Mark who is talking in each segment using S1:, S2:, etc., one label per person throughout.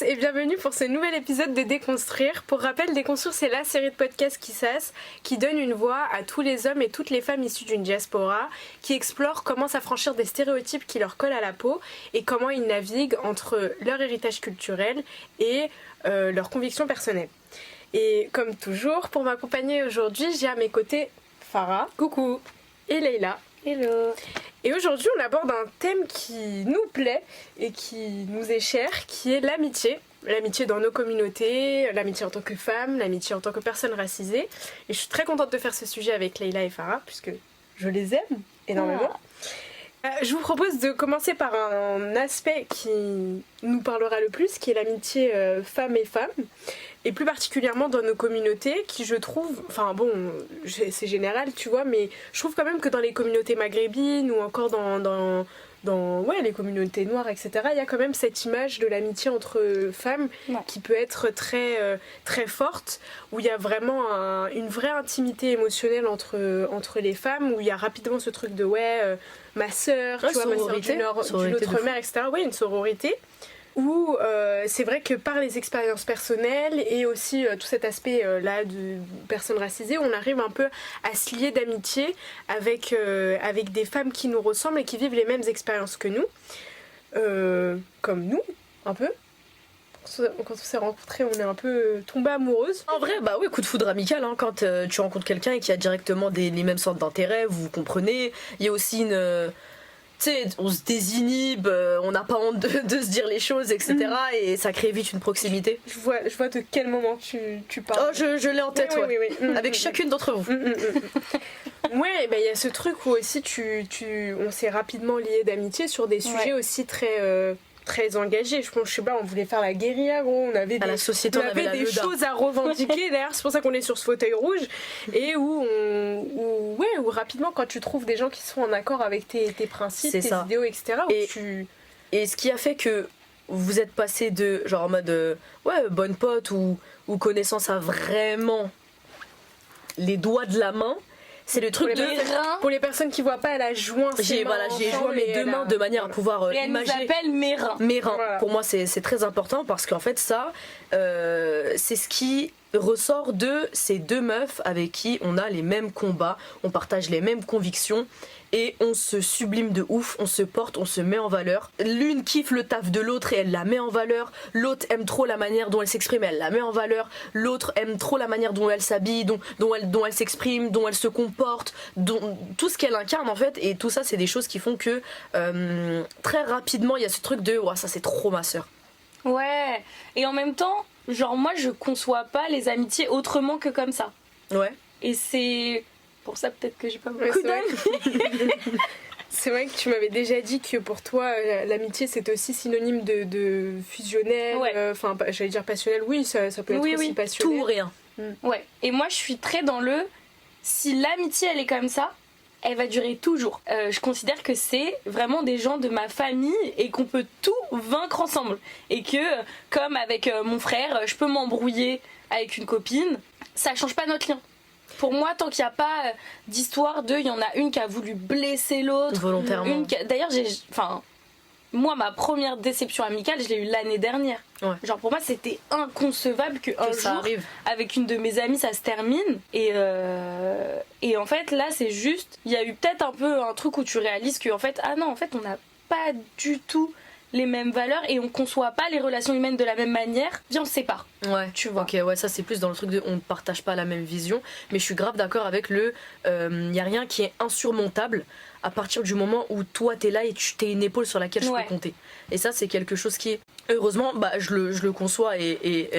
S1: tous et bienvenue pour ce nouvel épisode de Déconstruire. Pour rappel, Déconstruire, c'est la série de podcasts qui donne une voix à tous les hommes et toutes les femmes issues d'une diaspora, qui explorent comment s'affranchir des stéréotypes qui leur collent à la peau et comment ils naviguent entre leur héritage culturel et leurs convictions personnelles. Et comme toujours, pour m'accompagner aujourd'hui, j'ai à mes côtés Farah, coucou, et Leïla.
S2: Hello.
S1: Et aujourd'hui, on aborde un thème qui nous plaît et qui nous est cher, qui est l'amitié. L'amitié dans nos communautés, l'amitié en tant que femme, l'amitié en tant que personne racisée. Et je suis très contente de faire ce sujet avec Leïla et Farah, puisque je les aime énormément. Je vous propose de commencer par un aspect qui nous parlera le plus, qui est l'amitié femme et femme. Et plus particulièrement dans nos communautés, qui je trouve, enfin bon, c'est général, tu vois, mais je trouve quand même que dans les communautés maghrébines ou encore dans les communautés noires, etc., il y a quand même cette image de l'amitié entre femmes qui peut être très, très forte, où il y a vraiment une vraie intimité émotionnelle entre les femmes, où il y a rapidement ce truc de ma sœur, tu vois, ma sœur d'une autre mère, etc. Ouais, une sororité. Où c'est vrai que par les expériences personnelles et aussi tout cet aspect là de personnes racisées, on arrive un peu à se lier d'amitié avec des femmes qui nous ressemblent et qui vivent les mêmes expériences que nous, comme nous, un peu. Quand on s'est rencontrés, on est un peu tombées amoureuses.
S2: En vrai, bah oui, coup de foudre amical, hein, quand tu rencontres quelqu'un et qui a directement les mêmes sortes d'intérêts, vous comprenez. Il y a aussi une... Tu sais, on se désinhibe, on n'a pas honte de se dire les choses, etc. Et ça crée vite une proximité.
S1: Je vois de quel moment tu parles.
S2: Oh, je l'ai en tête, oui. Avec chacune d'entre vous.
S1: Ouais, bah, y a ce truc où aussi on s'est rapidement liés d'amitié sur des sujets aussi très engagés. Je sais pas, on voulait faire la guérilla, gros. On avait des choses à revendiquer. D'ailleurs, c'est pour ça qu'on est sur ce fauteuil rouge. Et où rapidement, quand tu trouves des gens qui sont en accord avec tes principes, tes idéaux, etc.
S2: Et ce qui a fait que vous êtes passé de genre en mode bonne pote ou connaissance à vraiment les doigts de la main. C'est le truc
S1: pour les personnes qui voient pas, elle a joint
S2: j'ai joint mes deux mains de manière à pouvoir imaginer.
S3: Elle nous appelle mes reins.
S2: Voilà. Pour moi, c'est très important parce qu'en fait, ça, c'est ce qui ressort de ces deux meufs avec qui on a les mêmes combats, on partage les mêmes convictions et on se sublime de ouf, on se porte, on se met en valeur. L'une kiffe le taf de l'autre et elle la met en valeur. L'autre aime trop la manière dont elle s'exprime, elle la met en valeur. L'autre aime trop la manière dont elle s'habille, dont elle s'exprime, dont elle se comporte, tout ce qu'elle incarne en fait. Et tout ça, c'est des choses qui font que très rapidement, il y a ce truc de ça c'est trop ma sœur.
S3: Ouais, et en même temps, genre moi je conçois pas les amitiés autrement que comme ça.
S2: Ouais.
S3: Et c'est pour ça peut-être que j'ai pas beaucoup d'amis.
S1: C'est vrai que tu m'avais déjà dit que pour toi l'amitié c'est aussi synonyme de fusionnel, enfin j'allais dire passionnel, oui ça peut être aussi passionnel.
S2: Tout ou rien.
S3: Ouais, et moi je suis très dans si l'amitié elle est comme ça, elle va durer toujours. Je considère que c'est vraiment des gens de ma famille et qu'on peut tout vaincre ensemble. Et que, comme avec mon frère, je peux m'embrouiller avec une copine, ça change pas notre lien. Pour moi, tant qu'il n'y a pas d'histoire il y en a une qui a voulu blesser l'autre.
S2: Volontairement.
S3: D'ailleurs, moi, ma première déception amicale, je l'ai eue l'année dernière.
S2: Ouais.
S3: Genre pour moi, c'était inconcevable qu'un jour,
S2: arrive.
S3: avec une de mes amies, ça se termine. Et en fait, là, c'est juste, il y a eu peut-être un peu un truc où tu réalises qu'en fait, on n'a pas du tout les mêmes valeurs et on conçoit pas les relations humaines de la même manière. Viens, on se sépare.
S2: Ouais, tu vois. Ok, ouais, ça c'est plus dans le truc de on ne partage pas la même vision. Mais je suis grave d'accord avec y a rien qui est insurmontable à partir du moment où toi t'es là et t'es une épaule sur laquelle je peux compter. Et ça c'est quelque chose qui est heureusement je le conçois et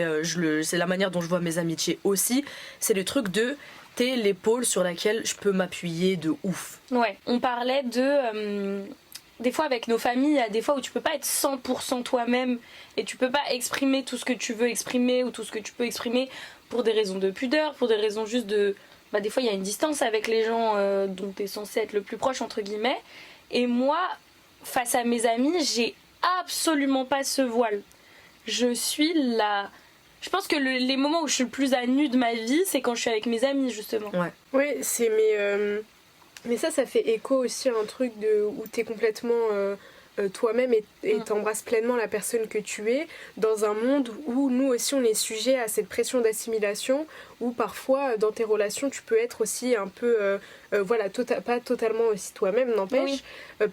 S2: c'est la manière dont je vois mes amitiés aussi. C'est le truc de t'es l'épaule sur laquelle je peux m'appuyer de ouf.
S3: Ouais, on parlait des fois avec nos familles, il y a des fois où tu peux pas être 100% toi-même et tu peux pas exprimer tout ce que tu veux exprimer ou tout ce que tu peux exprimer pour des raisons de pudeur, pour des raisons juste de... des fois il y a une distance avec les gens dont tu es censé être le plus proche entre guillemets. Et moi, face à mes amis, j'ai absolument pas ce voile. Je suis là... Je pense que les moments où je suis le plus à nu de ma vie, c'est quand je suis avec mes amis justement.
S2: Ouais.
S1: Oui, mais ça fait écho aussi à un truc où t'es complètement toi-même et t'embrasses pleinement la personne que tu es dans un monde où nous aussi on est sujet à cette pression d'assimilation, où parfois dans tes relations tu peux être aussi un peu voilà, pas totalement aussi toi-même, n'empêche,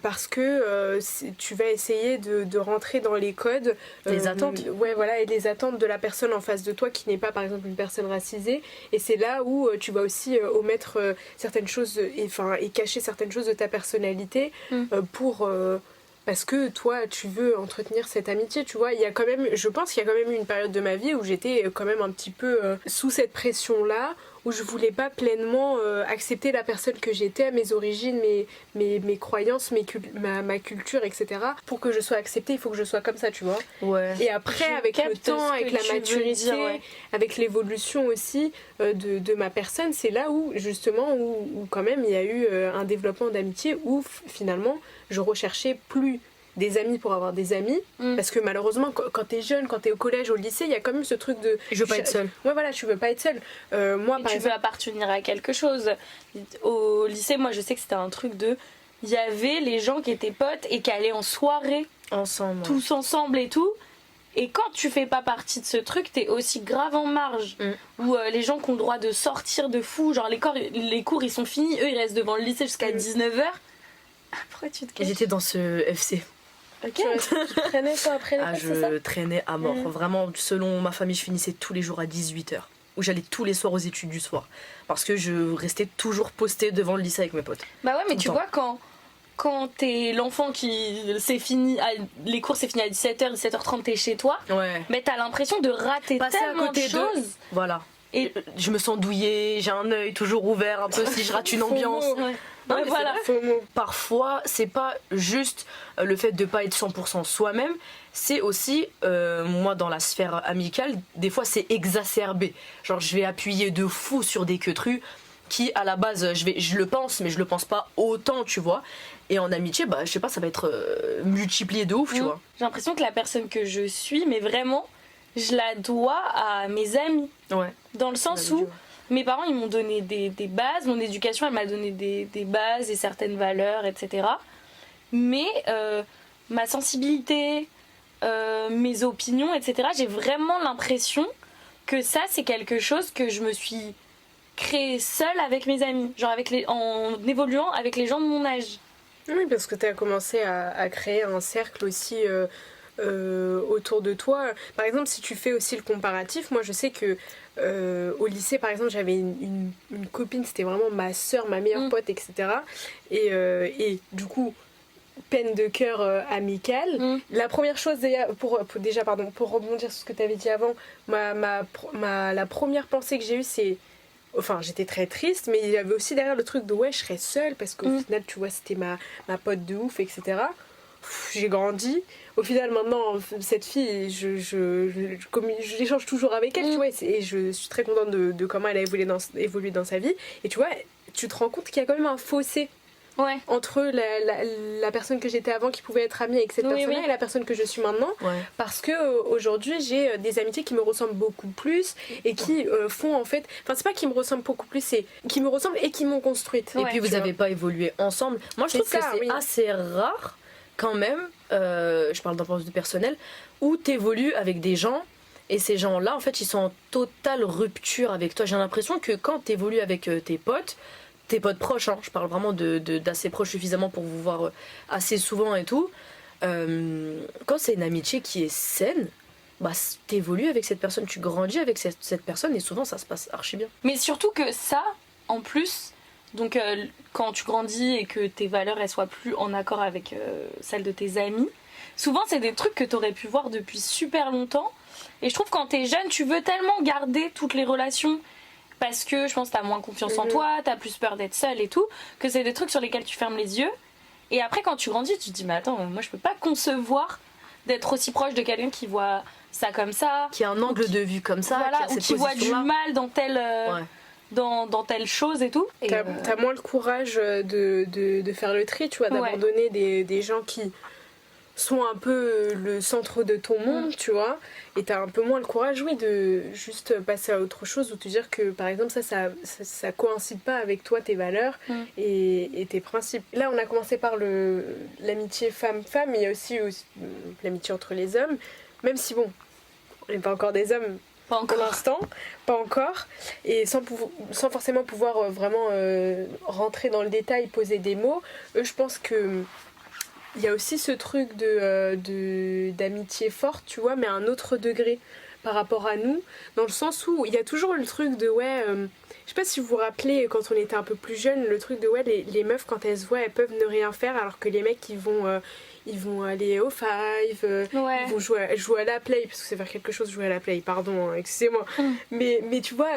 S1: parce que tu vas essayer de rentrer dans les codes,
S2: les attentes,
S1: ouais, voilà, et les attentes de la personne en face de toi qui n'est pas par exemple une personne racisée, et c'est là où tu vas aussi omettre certaines choses et cacher certaines choses de ta personnalité pour parce que toi tu veux entretenir cette amitié, tu vois. Il y a quand même, je pense qu'il y a quand même eu une période de ma vie où j'étais quand même un petit peu sous cette pression là, où je voulais pas pleinement accepter la personne que j'étais, mes origines, mes croyances, ma culture, etc. Pour que je sois acceptée, il faut que je sois comme ça, tu vois.
S2: Ouais.
S1: Et après, avec le temps, avec la maturité, avec l'évolution aussi de ma personne, c'est là où, justement, où quand même il y a eu un développement d'amitié où finalement je recherchais plus des amis pour avoir des amis, parce que malheureusement quand t'es jeune, quand t'es au collège, au lycée, il y a quand même ce truc de
S2: je veux pas être seule.
S1: Ouais, voilà, tu veux pas être seule. Moi
S3: et
S1: par
S3: tu
S1: exemple,
S3: veux appartenir à quelque chose. Au lycée, moi je sais que c'était un truc de, il y avait les gens qui étaient potes et qui allaient en soirée
S2: ensemble,
S3: tous ensemble et tout. Et quand tu fais pas partie de ce truc, t'es aussi grave en marge. Où les gens qui ont le droit de sortir de fou, genre les cours ils sont finis, eux ils restent devant le lycée jusqu'à 19h. Pourquoi tu te caches?
S2: J'étais dans ce FC.
S3: Ok.
S1: tu traînais toi après les cours, c'est ça?
S2: Je traînais à mort. Vraiment, selon ma famille, je finissais tous les jours à 18h. Où j'allais tous les soirs aux études du soir. Parce que je restais toujours postée devant le lycée avec mes potes.
S3: Bah ouais, mais tu vois, quand t'es l'enfant qui c'est fini, les cours c'est fini à 17h, 17h30, t'es chez toi, mais t'as l'impression de rater
S2: passer
S3: tellement
S2: à côté
S3: de choses.
S2: Voilà. Et je me sens douillée, j'ai un œil toujours ouvert un peu si je rate une ambiance.
S3: Non, ouais, voilà.
S2: Parfois, c'est pas juste le fait de pas être 100% soi-même, c'est aussi, moi dans la sphère amicale, des fois c'est exacerbé. Genre je vais appuyer de fou sur des queutrus qui à la base je le pense mais je le pense pas autant, tu vois. Et en amitié, bah je sais pas, ça va être multiplié de ouf, tu vois.
S3: J'ai l'impression que la personne que je suis, mais vraiment, je la dois à mes amis.
S2: Ouais.
S3: Dans le sens où mes parents ils m'ont donné des bases, mon éducation elle m'a donné des bases et certaines valeurs, etc. Mais ma sensibilité, mes opinions, etc., j'ai vraiment l'impression que ça c'est quelque chose que je me suis créée seule avec mes amis, genre en évoluant avec les gens de mon âge.
S1: Oui, parce que tu as commencé à créer un cercle aussi autour de toi. Par exemple, si tu fais aussi le comparatif, moi je sais que au lycée par exemple j'avais une copine, c'était vraiment ma soeur, ma meilleure pote, etc. Et du coup peine de cœur amicale. La première chose pour rebondir sur ce que tu avais dit avant, la première pensée que j'ai eue c'est, enfin j'étais très triste, mais il y avait aussi derrière le truc de ouais je serais seule parce qu'au final tu vois c'était ma pote de ouf, etc. J'ai grandi. Au final, maintenant, cette fille, j'échange toujours avec elle, tu vois, et je suis très contente de comment elle a évolué dans sa vie. Et tu vois, tu te rends compte qu'il y a quand même un fossé entre la personne que j'étais avant, qui pouvait être amie avec cette personne-là, et la personne que je suis maintenant. Parce que aujourd'hui, j'ai des amitiés qui me ressemblent beaucoup plus et qui font en fait. Enfin, c'est pas qui me ressemblent beaucoup plus, c'est qui me ressemblent et qui m'ont construite.
S2: Et puis, vous n'avez pas évolué ensemble. Moi, je trouve que c'est assez rare quand même, je parle d'un point de vue personnel, où t'évolues avec des gens et ces gens-là en fait ils sont en totale rupture avec toi. J'ai l'impression que quand t'évolues avec tes potes proches, hein, je parle vraiment d'assez proches suffisamment pour vous voir assez souvent et tout, quand c'est une amitié qui est saine, bah t'évolues avec cette personne, tu grandis avec cette personne et souvent ça se passe archi bien.
S3: Mais surtout que ça, en plus, donc quand tu grandis et que tes valeurs elles soient plus en accord avec celles de tes amis, souvent c'est des trucs que t'aurais pu voir depuis super longtemps. Et je trouve que quand t'es jeune, tu veux tellement garder toutes les relations parce que je pense que t'as moins confiance en toi, t'as plus peur d'être seule et tout, que c'est des trucs sur lesquels tu fermes les yeux. Et après quand tu grandis, tu te dis mais attends, moi je peux pas concevoir d'être aussi proche de quelqu'un qui voit ça comme ça,
S2: qui a un angle de vue comme ça,
S3: voilà, ou qui voit du mal dans tel dans telle chose et tout. Et
S1: t'as moins le courage de faire le tri, tu vois, d'abandonner des gens qui sont un peu le centre de ton monde, tu vois, et t'as un peu moins le courage, oui, de juste passer à autre chose ou te dire que, par exemple, ça coïncide pas avec toi, tes valeurs et tes principes. Là, on a commencé par l'amitié femme-femme, mais il y a aussi l'amitié entre les hommes, même si, bon, on n'est pas encore des hommes.
S3: Pas
S1: Pour
S3: encore.
S1: l'instant, pas encore, et sans forcément pouvoir vraiment rentrer dans le détail, poser des mots, je pense que il y a aussi ce truc d'amitié forte, tu vois, mais à un autre degré par rapport à nous, dans le sens où il y a toujours le truc de je sais pas si vous vous rappelez quand on était un peu plus jeune, le truc de les meufs quand elles se voient elles peuvent ne rien faire alors que les mecs ils vont aller au five, ils vont jouer à la play, parce que c'est faire quelque chose jouer à la play, pardon, hein, excusez-moi, mais tu vois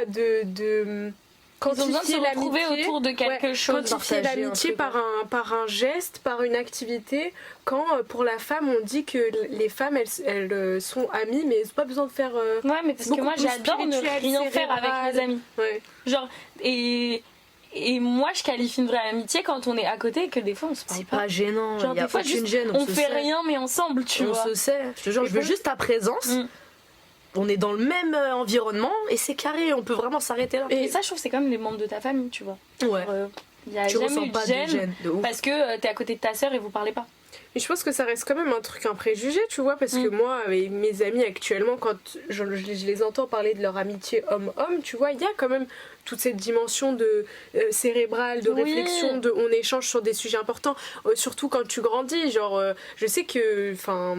S3: Ils ont besoin de se retrouver
S1: l'amitié
S3: autour de quelque chose.
S1: quantifier l'amitié par un geste, par une activité, quand pour la femme on dit que les femmes elles sont amies mais elles n'ont pas besoin de faire
S3: Ouais, mais parce que moi j'adore ne rien faire avec mes amis.
S1: Ouais.
S3: Genre, et moi je qualifie une vraie amitié quand on est à côté et que des fois on se parle
S2: C'est
S3: pas.
S2: pas gênant,
S3: Genre
S2: il y a
S3: des fois
S2: aucune
S3: juste,
S2: gêne,
S3: on
S2: se
S3: fait
S2: sait.
S3: rien mais ensemble, tu
S2: On
S3: vois.
S2: se sait. Je te jure,
S1: Et
S2: je veux
S1: pour-
S2: juste ta présence. On est dans le même environnement et c'est carré, on peut vraiment s'arrêter là.
S3: Et ça je trouve c'est comme les membres de ta famille, tu vois.
S2: Ouais.
S3: Il y a
S2: Tu
S3: jamais
S2: ressens
S3: eu
S2: pas
S3: de
S2: de
S3: gêne
S2: gêne, de ouf.
S3: parce que t'es à côté de ta sœur et vous parlez pas.
S1: Et je pense que ça reste quand même un préjugé, tu vois, parce que moi, avec mes amis actuellement, quand je les entends parler de leur amitié homme-homme, tu vois, il y a quand même toute cette dimension de cérébrale, de
S3: Oui.
S1: réflexion, on échange sur des sujets importants, surtout quand tu grandis. Genre, je sais que, enfin,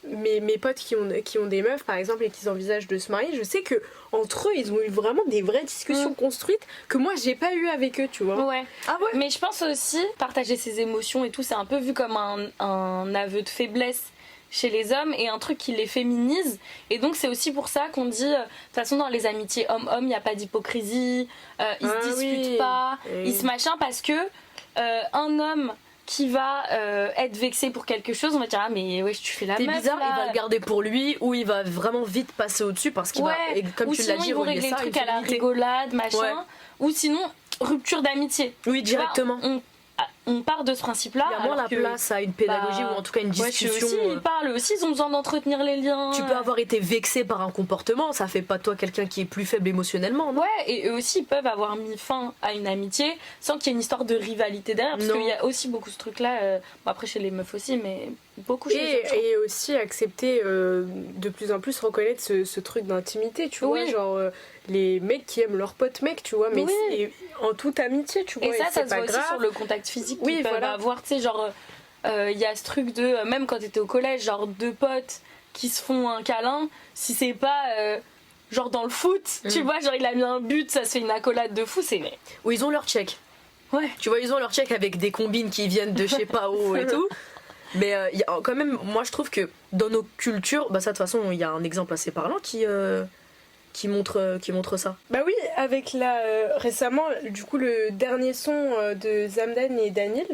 S1: mes potes qui ont des meufs, par exemple, et qui envisagent de se marier, je sais que entre eux, ils ont eu vraiment des vraies discussions construites que moi, j'ai pas eu avec eux, tu vois.
S3: Ouais.
S2: Ah ouais.
S3: Mais je pense aussi, partager ses émotions et tout, c'est un peu vu comme un aveu de faiblesse chez les hommes et un truc qui les féminise. Et donc c'est aussi pour ça qu'on dit, de toute façon dans les amitiés homme-homme, il n'y a pas d'hypocrisie, ils se disputent pas, ils se machin, parce que un homme qui va être vexé pour quelque chose, on va dire ah mais ouais tu fais la
S2: T'es
S3: meuf
S2: bizarre,
S3: là.
S2: il va le garder pour lui ou il va vraiment vite passer au-dessus parce qu'il va, et comme
S3: ou
S2: tu l'as
S3: sinon
S2: dit,
S3: ils vont
S2: relier
S3: régler le
S2: ça à une
S3: truc à la
S2: féminité.
S3: rigolade machin,
S2: Ouais.
S3: ou sinon rupture d'amitié.
S2: Oui,
S3: Tu vois,
S2: directement.
S3: on part de ce principe-là.
S2: Il y a moins
S3: alors
S2: la
S3: que,
S2: place à une pédagogie ou en tout cas une
S3: ouais,
S2: discussion.
S3: aussi, ils parlent aussi, ils ont besoin d'entretenir les liens.
S2: Tu peux avoir été vexé par un comportement, ça fait pas de toi quelqu'un qui est plus faible émotionnellement, non?
S3: Ouais, et eux aussi ils peuvent avoir mis fin à une amitié sans qu'il y ait une histoire de rivalité derrière, parce
S2: Non.
S3: qu'il y a aussi beaucoup ce truc-là, bon, après chez les meufs aussi, mais beaucoup chez les hommes.
S1: Et aussi accepter de plus en plus reconnaître ce truc d'intimité, tu vois,
S3: Oui.
S1: genre les mecs qui aiment leurs potes mecs, tu vois, mais
S3: Oui.
S1: c'est en toute amitié, tu vois,
S3: Et ça
S1: c'est
S3: se
S1: pas
S3: voit aussi
S1: grave.
S3: sur le contact physique
S1: Oui,
S3: qu'ils peuvent
S1: voilà.
S3: avoir, tu sais, genre, il y a ce truc de, même quand t'étais au collège, genre deux potes qui se font un câlin, si c'est pas... genre dans le foot, tu vois, genre il a mis un but, ça se fait une accolade de fou, c'est...
S2: Ou ils ont leur check.
S3: Ouais.
S2: Tu vois, ils ont leur check avec des combines qui viennent de je sais pas où et tout. Mais il y a quand même, moi je trouve que dans nos cultures, bah ça de toute façon, il y a un exemple assez parlant qui montre ça.
S1: Bah oui, avec récemment, du coup, le dernier son de Zamdan et Daniel,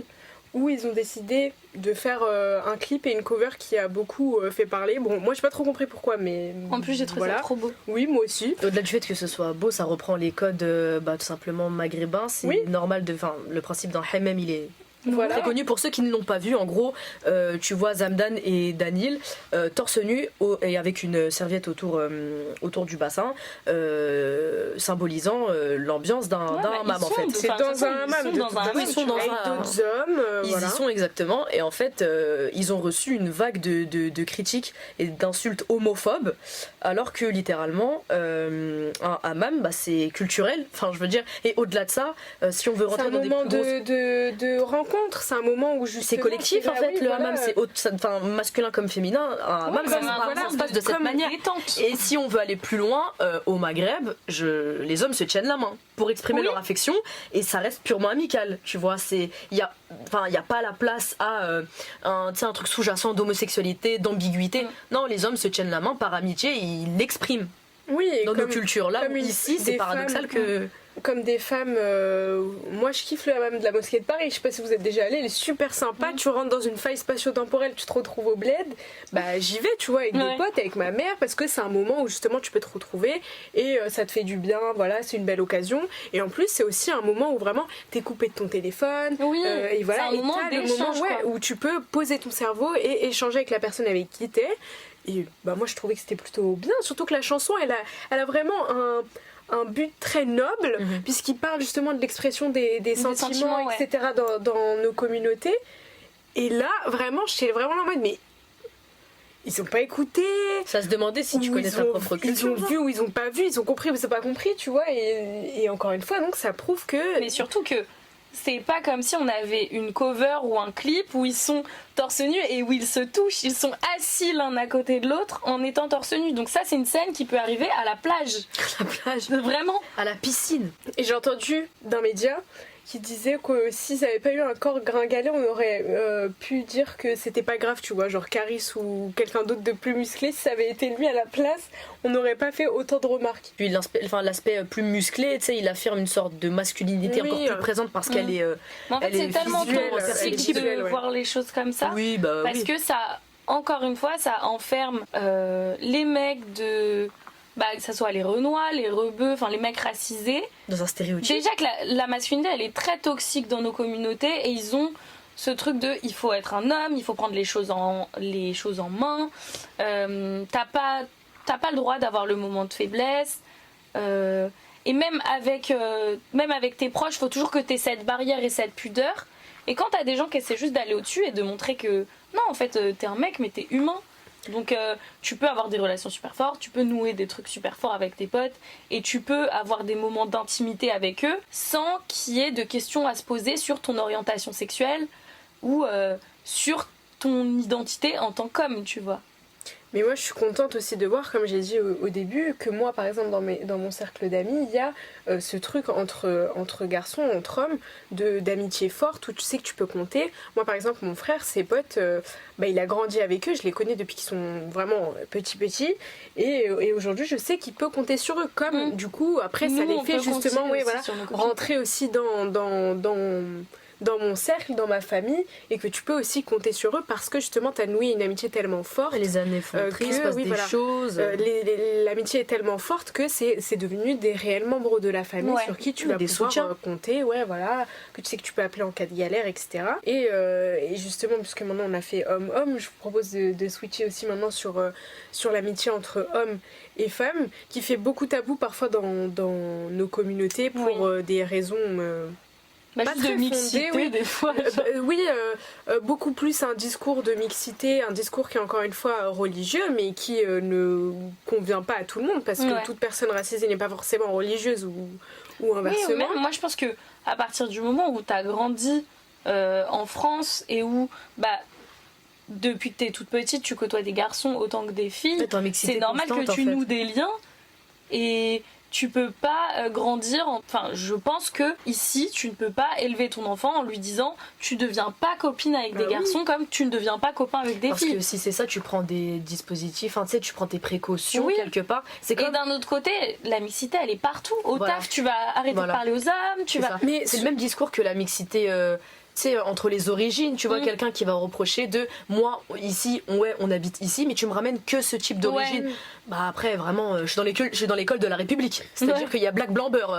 S1: où ils ont décidé de faire un clip et une cover qui a beaucoup fait parler. Bon, moi j'ai pas trop compris pourquoi, mais
S3: En plus j'ai trouvé
S1: voilà.
S3: ça trop beau.
S1: Oui, moi aussi.
S2: Au-delà du fait que ce soit beau, ça reprend les codes tout simplement maghrébins. C'est
S1: Oui.
S2: normal le principe d'un hammam, il est
S1: Voilà.
S2: très connu. Pour ceux qui ne l'ont pas vu, en gros, tu vois Zamdan et Daniel torse nu et avec une serviette autour du bassin, symbolisant l'ambiance d'un hammam en fait.
S1: C'est dans un hammam, de toute façon,
S2: ils sont dans
S1: avec
S2: un-
S1: d'autres hommes,
S2: Ils
S1: voilà.
S2: y sont exactement, et en fait, ils ont reçu une vague de critiques et d'insultes homophobes, alors que littéralement, un hammam, bah, c'est culturel, enfin je veux dire, et au-delà de ça, si on veut
S1: C'est
S2: rentrer
S1: un
S2: dans des
S1: moment
S2: plus grosses...
S1: de rencontre, c'est un moment où justement...
S2: C'est collectif en
S1: bah
S2: fait,
S1: oui,
S2: le
S1: voilà.
S2: hammam, c'est masculin comme féminin, un hammam,
S1: Ouais,
S2: ça,
S1: comme
S2: ça se passe de cette
S3: comme
S2: manière.
S3: détente.
S2: Et si on veut aller plus loin, au Maghreb, les hommes se tiennent la main pour exprimer
S3: Oui.
S2: leur affection, et ça reste purement amical, tu vois. Il y a pas la place à un truc sous-jacent d'homosexualité, d'ambiguïté. Non, les hommes se tiennent la main par amitié, et ils l'expriment
S1: Oui, et
S2: dans nos
S1: comme-
S2: cultures. Là
S1: comme
S2: où ici, c'est
S1: des
S2: paradoxal
S1: femmes-
S2: que...
S1: comme des femmes, moi je kiffe le hammam de la mosquée de Paris, je sais pas si vous êtes déjà allé, il est super sympa, tu rentres dans une faille spatio-temporelle, tu te retrouves au bled, bah j'y vais, tu vois, avec des potes, avec ma mère, parce que c'est un moment où justement tu peux te retrouver et ça te fait du bien, voilà, c'est une belle occasion. Et en plus c'est aussi un moment où vraiment t'es coupé de ton téléphone, et voilà, et t'as le moment où tu peux poser ton cerveau et échanger avec la personne avec qui t'es. Et bah moi je trouvais que c'était plutôt bien, surtout que la chanson elle a vraiment un but très noble, puisqu'il parle justement de l'expression des sentiments, etc. dans nos communautés. Et là vraiment j'étais vraiment en mode mais ils ont pas écouté.
S2: Ça se demandait si tu connais ta propre culture.
S1: Ils ont vu ou ils ont pas vu, ils ont compris ou ils ont pas compris, tu vois. Et encore une fois, donc ça prouve que.
S3: Mais surtout que c'est pas comme si on avait une cover ou un clip où ils sont torse nu et où ils se touchent. Ils sont assis l'un à côté de l'autre en étant torse nu. Donc ça, c'est une scène qui peut arriver à la plage.
S2: La plage.
S3: Vraiment.
S2: À la piscine.
S1: Et j'ai entendu d'un média qui disait que s'ils n'avaient pas eu un corps gringalet, on aurait pu dire que c'était pas grave, tu vois, genre Caris ou quelqu'un d'autre de plus musclé, si ça avait été lui à la place, on n'aurait pas fait autant de remarques.
S2: Puis l'aspect plus musclé, tu sais, il affirme une sorte de masculinité encore plus présente parce qu'elle est
S3: mais en fait, c'est tellement toxique de
S1: ouais.
S3: voir les choses comme ça.
S2: Oui, bah
S3: parce que ça, encore une fois, ça enferme les mecs de... Bah, que ce soit les Renois, les Rebeux, enfin les mecs racisés.
S2: Dans un stéréotype.
S3: Déjà que la masculinité, elle est très toxique dans nos communautés et ils ont ce truc de il faut être un homme, il faut prendre les choses en main. T'as pas le droit d'avoir le moment de faiblesse. Et même avec tes proches, il faut toujours que t'aies cette barrière et cette pudeur. Et quand t'as des gens qui essaient juste d'aller au-dessus et de montrer que non, en fait, t'es un mec, mais t'es humain. Donc tu peux avoir des relations super fortes, tu peux nouer des trucs super forts avec tes potes et tu peux avoir des moments d'intimité avec eux sans qu'il y ait de questions à se poser sur ton orientation sexuelle ou sur ton identité en tant qu'homme, tu vois.
S1: Mais moi je suis contente aussi de voir, comme j'ai dit au début, que moi par exemple dans mon cercle d'amis, il y a ce truc entre garçons, entre hommes, d'amitié forte où tu sais que tu peux compter. Moi par exemple mon frère, ses potes, il a grandi avec eux, je les connais depuis qu'ils sont vraiment petits et aujourd'hui je sais qu'il peut compter sur eux. Comme du coup après ça les fait justement rentrer aussi dans mon cercle, dans ma famille, et que tu peux aussi compter sur eux parce que justement t'as noué une amitié tellement forte.
S2: Et les années font triste, passe des choses.
S1: L'amitié est tellement forte que c'est devenu des réels membres de la famille sur qui tu vas pouvoir compter, que tu sais que tu peux appeler en cas de galère, etc. Et justement, puisque maintenant on a fait homme-homme, je vous propose de switcher aussi maintenant sur l'amitié entre hommes et femmes, qui fait beaucoup tabou parfois dans nos communautés pour des raisons...
S3: pas juste de mixité,
S1: fondée,
S3: des fois.
S1: Beaucoup plus un discours de mixité, un discours qui est encore une fois religieux, mais qui ne convient pas à tout le monde, parce que toute personne racisée n'est pas forcément religieuse ou inversement.
S3: Oui, même, moi je pense que à partir du moment où t'as grandi en France et où depuis que t'es toute petite, tu côtoies des garçons autant que des filles, c'est normal que tu noues des liens et tu peux pas grandir. Enfin, je pense que ici, tu ne peux pas élever ton enfant en lui disant tu deviens pas copine avec des garçons comme tu ne deviens pas copain avec des filles.
S2: Parce que si c'est ça, tu prends des dispositifs, tu sais, tu prends tes précautions quelque part.
S3: Et d'un autre côté, la mixité, elle est partout. Au taf, tu vas arrêter de parler aux hommes,
S2: Mais c'est le même discours que la mixité. Tu sais, entre les origines, tu vois, quelqu'un qui va reprocher de moi ici, on habite ici, mais tu me ramènes que ce type d'origine. Après, vraiment, je suis dans l'école de la République. C'est-à-dire qu'il y a black, blanc, beurre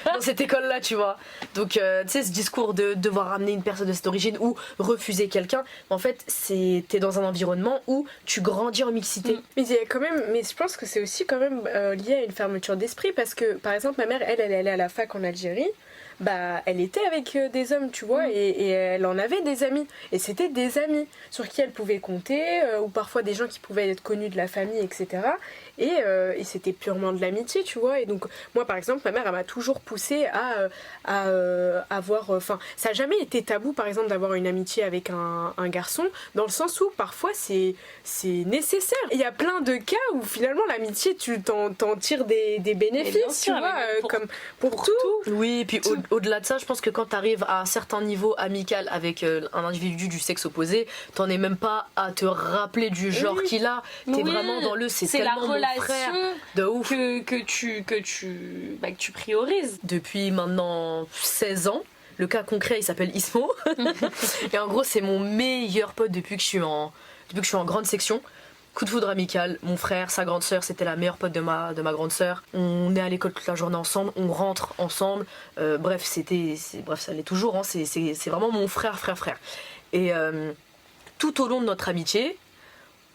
S2: dans cette école-là, tu vois. Donc, tu sais, ce discours de devoir ramener une personne de cette origine ou refuser quelqu'un, en fait, t'es dans un environnement où tu grandis en mixité.
S1: Mais il y a quand même, mais je pense que c'est aussi quand même lié à une fermeture d'esprit, parce que, par exemple, ma mère, elle allait à la fac en Algérie. Elle était avec des hommes, tu vois, et elle en avait des amis. Et c'était des amis sur qui elle pouvait compter, ou parfois des gens qui pouvaient être connus de la famille, etc. Et c'était purement de l'amitié, tu vois. Et donc, moi, par exemple, ma mère, elle m'a toujours poussée à avoir... Enfin, ça n'a jamais été tabou, par exemple, d'avoir une amitié avec un garçon, dans le sens où, parfois, c'est nécessaire. Il y a plein de cas où, finalement, l'amitié, tu t'en tires des bénéfices, tu vois, comme pour tout.
S2: Oui, et puis au-delà de ça, je pense que quand tu arrives à un certain niveau amical avec un individu du sexe opposé, t'en es même pas à te rappeler du genre qu'il a. T'es vraiment dans c'est
S3: la
S2: tellement mon frère.
S3: relation
S2: De ouf.
S3: que tu priorises.
S2: Depuis maintenant 16 ans. Le cas concret, il s'appelle Ismo. Et en gros, c'est mon meilleur pote depuis que je suis en grande section. Coup de foudre amical, mon frère, sa grande sœur, c'était la meilleure pote de ma grande sœur. On est à l'école toute la journée ensemble, on rentre ensemble. Bref, ça l'est toujours, hein, c'est vraiment mon frère. Et tout au long de notre amitié,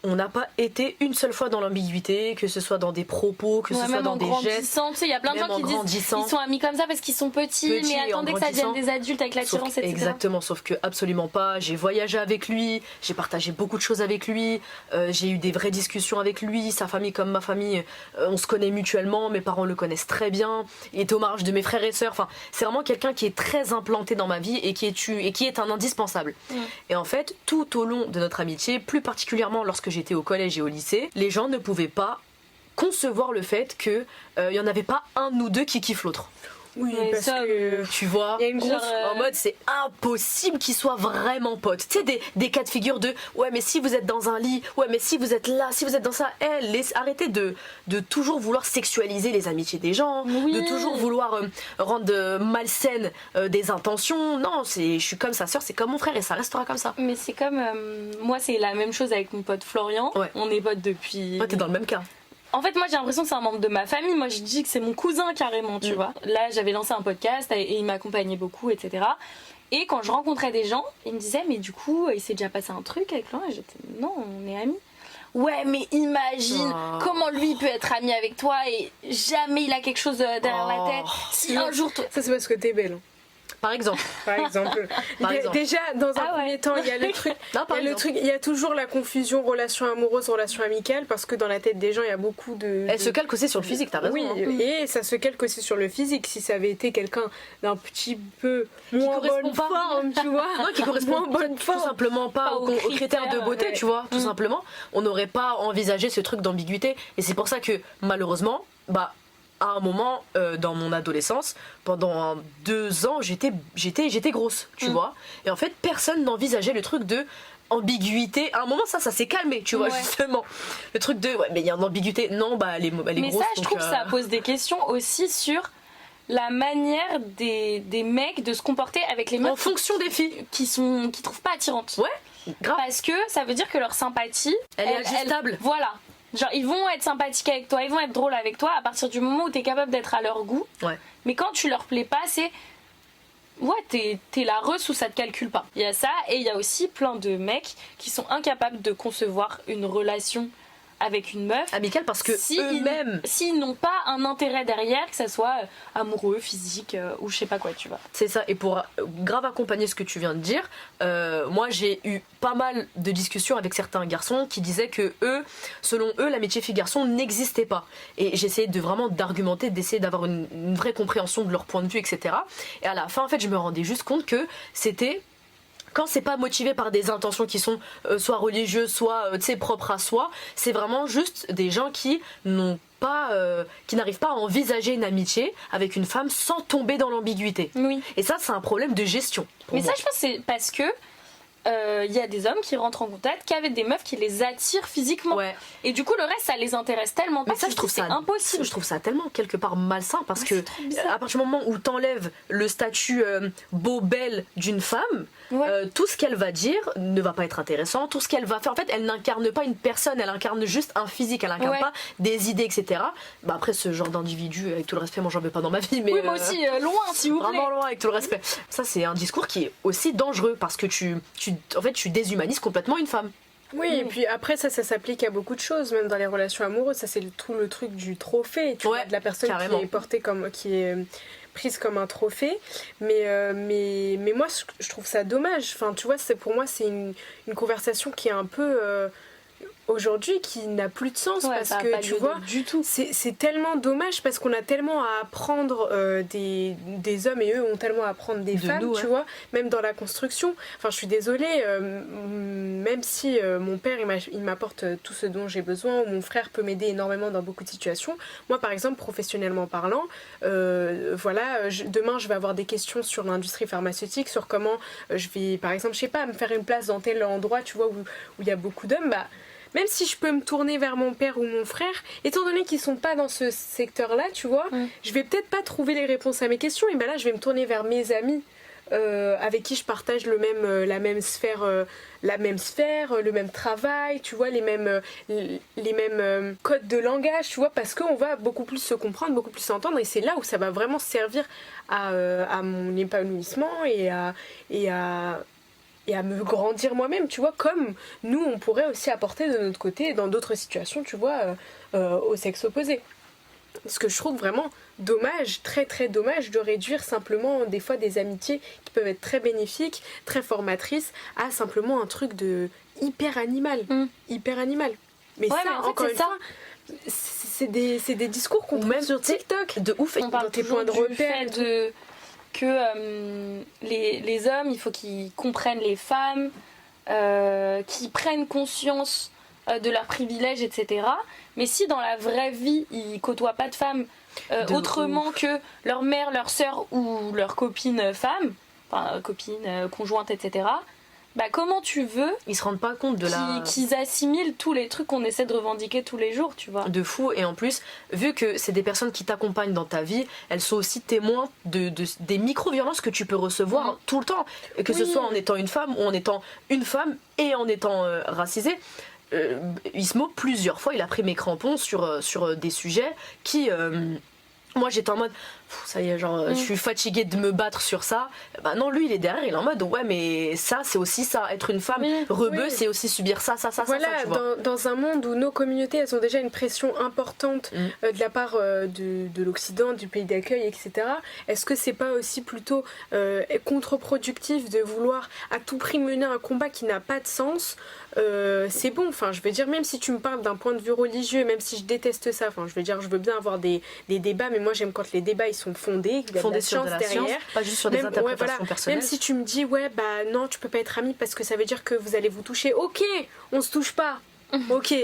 S2: on n'a pas été une seule fois dans l'ambiguïté, que ce soit dans des propos, que ce soit dans des gestes.
S3: Tu sais, il y a plein de gens qui disent ils sont amis comme ça parce qu'ils sont petits mais attendez que ça devienne des adultes avec l'attirance, etc.
S2: Exactement, sauf que absolument pas. J'ai voyagé avec lui, j'ai partagé beaucoup de choses avec lui, j'ai eu des vraies discussions avec lui, sa famille comme ma famille, on se connaît mutuellement, mes parents le connaissent très bien, il est au mariage de mes frères et sœurs, enfin, c'est vraiment quelqu'un qui est très implanté dans ma vie et qui est un indispensable. Et en fait, tout au long de notre amitié, plus particulièrement lorsque j'étais au collège et au lycée, les gens ne pouvaient pas concevoir le fait que y en avait pas un ou deux qui kiffent l'autre.
S1: Oui,
S3: mais
S1: parce
S3: ça,
S1: que
S2: tu vois,
S1: il y a une grosse
S2: en mode c'est impossible qu'ils soient vraiment potes. Tu sais, des cas de figure de ouais, mais si vous êtes dans un lit, ouais, mais si vous êtes là, si vous êtes dans ça, arrêtez de toujours vouloir sexualiser les amitiés des gens, de toujours vouloir rendre malsaines des intentions. Non, je suis comme sa sœur, c'est comme mon frère et ça restera comme ça.
S3: Mais c'est comme moi, c'est la même chose avec mon pote Florian.
S2: Ouais.
S3: On est potes depuis.
S2: Toi, t'es dans le même cas.
S3: En fait, moi j'ai l'impression que c'est un membre de ma famille. Moi je dis que c'est mon cousin carrément, tu vois. Là j'avais lancé un podcast et il m'accompagnait beaucoup, etc. Et quand je rencontrais des gens, ils me disaient mais du coup il s'est déjà passé un truc avec Florian. Et j'étais non, on est amis. Ouais, mais imagine comment lui il peut être ami avec toi et jamais il a quelque chose derrière la tête. Si un jour.
S1: Ça c'est parce que t'es belle.
S2: Par exemple.
S1: Déjà, dans un premier temps, il y a le truc. Il y a toujours la confusion relation amoureuse, relation amicale, parce que dans la tête des gens, il y a beaucoup de.
S2: Elle se calque aussi sur le physique, t'as raison.
S1: Oui,
S2: hein.
S1: et ça se calque aussi sur le physique. Si ça avait été quelqu'un d'un petit peu moins bonne forme, tu vois.
S2: Non, qui correspond tout simplement pas aux critères de beauté, tu vois. Tout simplement, on n'aurait pas envisagé ce truc d'ambiguïté. Et c'est pour ça que, malheureusement, à un moment dans mon adolescence, pendant 2 ans, j'étais grosse, tu vois. Et en fait, personne n'envisageait le truc de ambiguïté. À un moment, ça s'est calmé, tu vois, justement. Le truc de ouais, mais il y a une ambiguïté. Non, elle est grosse.
S3: Mais ça, je trouve que ça pose des questions aussi sur la manière des mecs de se comporter avec les meufs
S2: en fonction des filles
S3: qui trouvent pas attirantes.
S2: Ouais, grave.
S3: Parce que ça veut dire que leur sympathie,
S2: elle est ajustable.
S3: Voilà. Genre ils vont être sympathiques avec toi, ils vont être drôles avec toi à partir du moment où t'es capable d'être à leur goût.
S2: Ouais.
S3: Mais quand tu leur plais pas, c'est ouais, t'es la reuse ou ça te calcule pas. Il y a ça et il y a aussi plein de mecs qui sont incapables de concevoir une relation avec une meuf
S2: amicale parce que eux-mêmes
S3: s'ils n'ont pas un intérêt derrière, que ça soit amoureux, physique ou je sais pas quoi, tu vois.
S2: C'est ça. Et pour grave accompagner ce que tu viens de dire, moi j'ai eu pas mal de discussions avec certains garçons qui disaient que selon eux l'amitié fille-garçon n'existait pas, et j'essayais vraiment d'argumenter, d'essayer d'avoir une vraie compréhension de leur point de vue, etc. Et à la fin en fait je me rendais juste compte que c'était quand c'est pas motivé par des intentions qui sont soit religieuses, soit propres à soi, c'est vraiment juste des gens qui n'arrivent pas à envisager une amitié avec une femme sans tomber dans l'ambiguïté.
S3: Oui.
S2: Et ça, c'est un problème de gestion.
S3: Mais ça, je pense que c'est parce que y a des hommes qui rentrent en contact qu'avec des meufs qui les attirent physiquement.
S2: Ouais.
S3: Et du coup, le reste, ça les intéresse tellement pas.
S2: Mais ça, je trouve
S3: c'est impossible.
S2: Je trouve ça tellement quelque part malsain parce que à partir du moment où t'enlèves le statut beau-belle d'une femme, tout ce qu'elle va dire ne va pas être intéressant. Tout ce qu'elle va faire, en fait, elle n'incarne pas une personne, elle incarne juste un physique, elle incarne pas des idées, etc. Après, ce genre d'individu, avec tout le respect, moi j'en veux pas dans ma vie. Mais
S3: oui, moi aussi, loin, si vous plaît.
S2: Vraiment loin, avec tout le respect. Ça, c'est un discours qui est aussi dangereux parce que tu déshumanises complètement une femme.
S1: Oui, et puis après ça s'applique à beaucoup de choses, même dans les relations amoureuses. Ça, c'est tout le truc du trophée, tu vois, de la personne carrément. Qui est portée qui est prise comme un trophée. Mais moi, je trouve ça dommage. Enfin, tu vois, pour moi, c'est une conversation qui est un peu aujourd'hui qui n'a plus de sens parce que tu vois
S3: du tout.
S1: C'est tellement dommage parce qu'on a tellement à apprendre des hommes et eux ont tellement à apprendre des femmes, tu vois, même dans la construction. Enfin, je suis désolée, même si mon père il m'apporte tout ce dont j'ai besoin, ou mon frère peut m'aider énormément dans beaucoup de situations. Moi, par exemple, professionnellement parlant, demain je vais avoir des questions sur l'industrie pharmaceutique, sur comment je vais, par exemple, je sais pas, me faire une place dans tel endroit, tu vois, où il y a beaucoup d'hommes. même si je peux me tourner vers mon père ou mon frère, étant donné qu'ils sont pas dans ce secteur-là, tu vois, je vais peut-être pas trouver les réponses à mes questions, et ben là je vais me tourner vers mes amis avec qui je partage la même sphère, le même travail, tu vois, les mêmes codes de langage, tu vois, parce qu'on va beaucoup plus se comprendre, beaucoup plus s'entendre, et c'est là où ça va vraiment servir à mon épanouissement et à me grandir moi-même, tu vois, comme nous on pourrait aussi apporter de notre côté dans d'autres situations, tu vois, au sexe opposé. Ce que je trouve vraiment dommage, très très dommage, de réduire simplement des fois des amitiés qui peuvent être très bénéfiques, très formatrices, à simplement un truc de hyper animal. Hyper animal. Mais
S3: ouais,
S1: ça,
S3: mais en fait,
S1: encore une fois, c'est des discours qu'on trouve sur TikTok.
S2: De ouf.
S3: On parle
S1: dans tes
S3: toujours
S1: points de
S3: du
S1: repère.
S3: fait que les hommes, il faut qu'ils comprennent les femmes, qu'ils prennent conscience de leurs privilèges, etc. Mais si dans la vraie vie, ils côtoient pas de femmes autrement que leur mère, leur sœur ou leur copine femme, enfin copine, conjointe, etc., bah comment tu veux
S2: Ils se rendent pas compte de
S3: qu'ils assimilent tous les trucs qu'on essaie de revendiquer tous les jours, tu vois.
S2: de fou. Et en plus, vu que c'est des personnes qui t'accompagnent dans ta vie, elles sont aussi témoins des micro-violences que tu peux recevoir tout le temps, que ce soit en étant une femme ou en étant une femme et en étant racisée. Ismo, plusieurs fois, il a pris mes crampons sur des sujets qui... moi j'étais en mode ça y est, genre je suis fatiguée de me battre sur ça. Bah non, lui il est derrière, il est en mode ouais, mais ça c'est aussi ça, être une femme rebeu, c'est aussi subir ça,
S1: voilà,
S2: ça, tu vois.
S1: dans un monde où nos communautés elles ont déjà une pression importante de la part de l'Occident, du pays d'accueil, etc. Est-ce que c'est pas aussi plutôt contre-productif de vouloir à tout prix mener un combat qui n'a pas de sens? C'est bon, enfin je veux dire, même si tu me parles d'un point de vue religieux, même si je déteste ça, enfin je veux dire, je veux bien avoir des débats, mais moi j'aime quand les débats ils sont fondés, qu'il y a de la
S2: sur
S1: science
S2: de la
S1: derrière,
S2: science, pas juste sur des interprétations personnelles.
S1: Même si tu me dis ouais bah non tu peux pas être amis parce que ça veut dire que vous allez vous toucher, ok, on se touche pas, ok,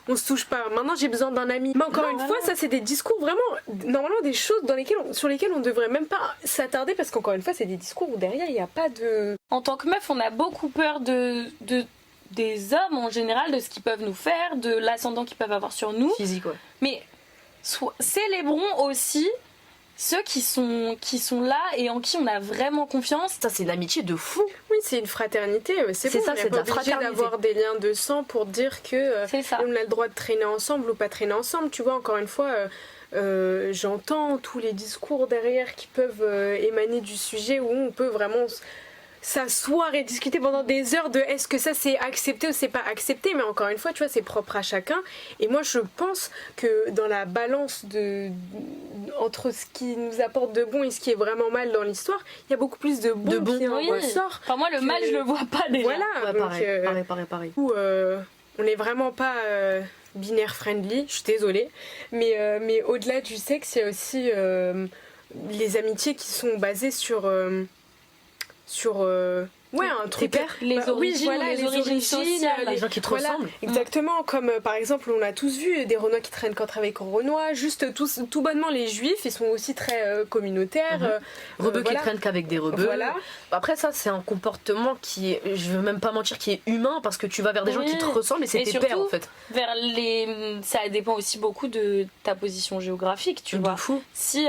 S1: on se touche pas, maintenant j'ai besoin d'un ami. Mais encore une fois, ça c'est des discours vraiment, normalement des choses sur lesquelles on devrait même pas s'attarder, parce qu'encore une fois c'est des discours où derrière il n'y a pas de...
S3: En tant que meuf, on a beaucoup peur des hommes en général, de ce qu'ils peuvent nous faire, de l'ascendant qu'ils peuvent avoir sur nous.
S2: Physique, ouais.
S3: Mais célébrons aussi ceux qui sont là et en qui on a vraiment confiance.
S2: Ça c'est une amitié de fou.
S1: Oui, c'est une fraternité, c'est bon,
S2: ça,
S1: on
S2: c'est
S1: n'est
S2: de
S1: pas
S2: la
S1: obligé
S2: fraternité.
S1: d'avoir des liens de sang pour dire que
S3: C'est ça.
S1: on a le droit de traîner ensemble ou pas traîner ensemble, tu vois, encore une fois... j'entends tous les discours derrière qui peuvent émaner du sujet où on peut vraiment s'asseoir et discuter pendant des heures de est-ce que ça c'est accepté ou c'est pas accepté, mais encore une fois tu vois c'est propre à chacun, et moi je pense que dans la balance entre ce qui nous apporte de bon et ce qui est vraiment mal dans l'histoire, il y a beaucoup plus de bon qui en ressort.
S3: Enfin moi le mal je le vois pas déjà.
S1: Voilà,
S2: Ouais,
S1: donc,
S2: pareil.
S1: Où, on n'est vraiment pas binaire friendly, je suis désolée, mais au-delà du sexe il y a aussi les amitiés qui sont basées sur ouais, un truc,
S3: les origines, les origines sociales,
S2: les gens qui te ressemblent.
S1: Exactement, comme par exemple on a tous vu des Renois qui traînent qu'entre avec Renois, juste tout bonnement les Juifs ils sont aussi très communautaires,
S2: rebeux qui traînent qu'avec des rebeux.
S1: Voilà.
S2: Après ça c'est un comportement qui est, je veux même pas mentir, qui est humain, parce que tu vas vers des gens qui te ressemblent et c'est tes pairs en fait.
S3: Ça dépend aussi beaucoup de ta position géographique, tu vois.
S2: Fou.
S3: Si